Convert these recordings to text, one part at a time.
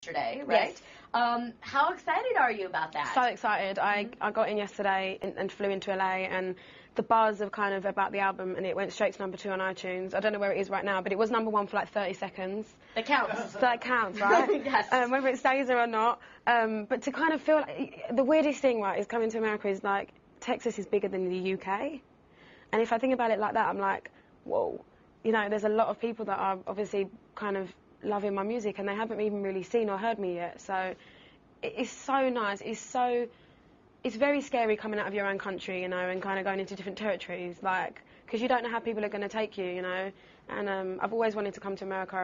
yesterday, right? Yes. How excited are you about that? So excited. I got in yesterday and flew into LA, and the buzz of kind of about the album, and it went straight to #2 on iTunes. I don't know where it is right now, but it was #1 for like 30 seconds. That counts. So that counts, right? Yes. Whether it stays there or not. But to kind of feel like, the weirdest thing, right, is coming to America is like, Texas is bigger than the UK. And if I think about it like that, I'm like, whoa. You know, there's a lot of people that are obviously kind of loving my music, and they haven't even really seen or heard me yet. So it's so nice. It's very scary coming out of your own country, you know, and kind of going into different territories, like, because you don't know how people are going to take you, you know. And I've always wanted to come to America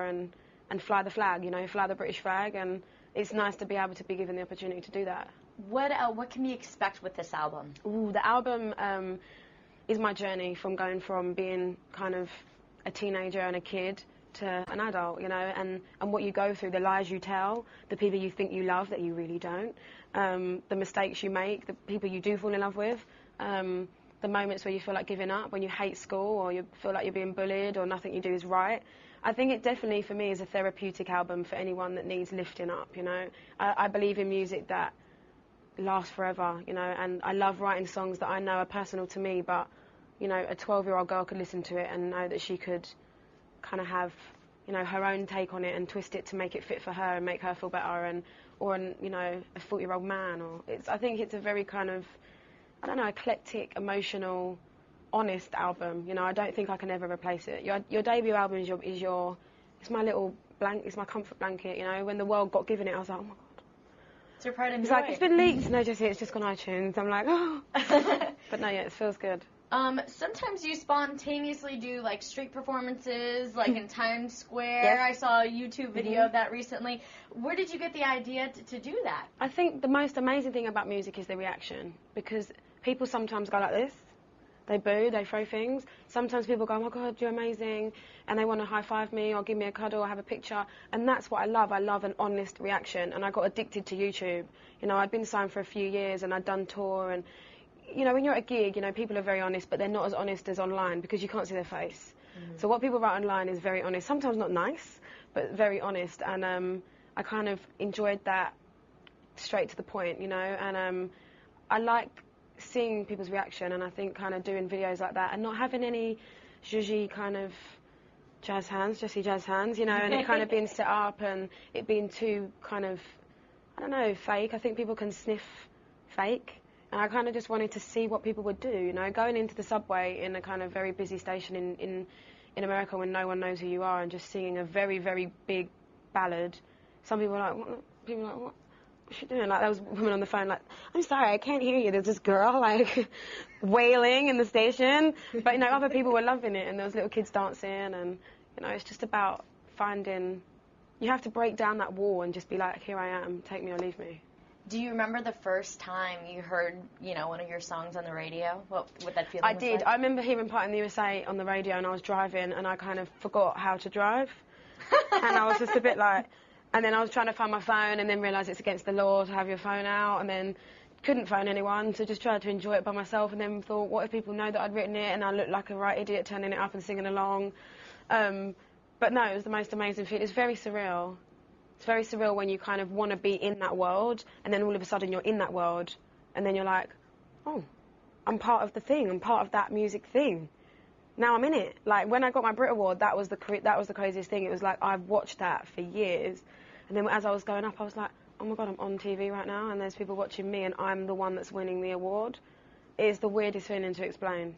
and fly the flag, you know, fly the British flag, and it's nice to be able to be given the opportunity to do that. What can we expect with this album? Ooh, the album is my journey from going from being kind of a teenager and a kid to an adult, you know, and what you go through, the lies you tell, the people you think you love that you really don't, the mistakes you make, the people you do fall in love with, the moments where you feel like giving up, when you hate school or you feel like you're being bullied or nothing you do is right. I think it definitely, for me, is a therapeutic album for anyone that needs lifting up, you know. I believe in music that lasts forever, you know, and I love writing songs that I know are personal to me, but, you know, a 12-year-old girl could listen to it and know that she could kind of have, you know, her own take on it and twist it to make it fit for her and make her feel better, or you know, a 40-year-old man. Or I think it's a very kind of, I don't know, eclectic, emotional, honest album. You know, I don't think I can ever replace it. Your debut album is it's my little it's my comfort blanket. You know, when the world got given it, I was like, oh my god. It's your pride and It's joy. like, it's been leaked. No, Jessie, it's just on iTunes. I'm like, oh. But no, yeah, it feels good. Sometimes you spontaneously do like street performances, like in Times Square. Yes. I saw a YouTube video of that recently. Where did you get the idea to do that? I think the most amazing thing about music is the reaction, because people sometimes go like this. They boo, they throw things. Sometimes people go, oh my God, you're amazing, and they want to high-five me or give me a cuddle or have a picture, and that's what I love. I love an honest reaction, and I got addicted to YouTube. You know, I'd been signed for a few years, and I'd done tour, and, you know, when you're at a gig, you know, people are very honest, but they're not as honest as online because you can't see their face. So what people write online is very honest, sometimes not nice, but very honest, and I kind of enjoyed that straight to the point, you know, and I like seeing people's reaction, and I think kind of doing videos like that and not having any zhuzhy kind of Jessie jazz hands, you know, and it kind of being set up and it being too kind of, I don't know, fake. I think people can sniff fake, and I kind of just wanted to see what people would do, you know, going into the subway in a kind of very busy station in America when no one knows who you are and just singing a very, very big ballad. Some people are like, what? People are like, what? What's she doing? Like, there was a woman on the phone like, I'm sorry, I can't hear you. There's this girl, like, wailing in the station. But, you know, other people were loving it, and there was little kids dancing, and, you know, it's just about finding, you have to break down that wall and just be like, here I am, take me or leave me. Do you remember the first time you heard, you know, one of your songs on the radio? What that feeling was I did. like? I remember hearing Part in the USA on the radio, and I was driving, and I kind of forgot how to drive. And I was just a bit like, and then I was trying to find my phone, and then realised it's against the law to have your phone out, and then couldn't phone anyone, so just tried to enjoy it by myself, and then thought, what if people know that I'd written it, and I looked like a right idiot turning it up and singing along. But no, it was the most amazing feeling. It's very surreal. It's very surreal when you kind of want to be in that world, and then all of a sudden you're in that world, and then you're like, oh, I'm part of the thing, I'm part of that music thing. Now I'm in it. Like, when I got my Brit Award, that was the craziest thing. It was like, I've watched that for years. And then as I was going up, I was like, oh my God, I'm on TV right now, and there's people watching me, and I'm the one that's winning the award. It's the weirdest feeling to explain.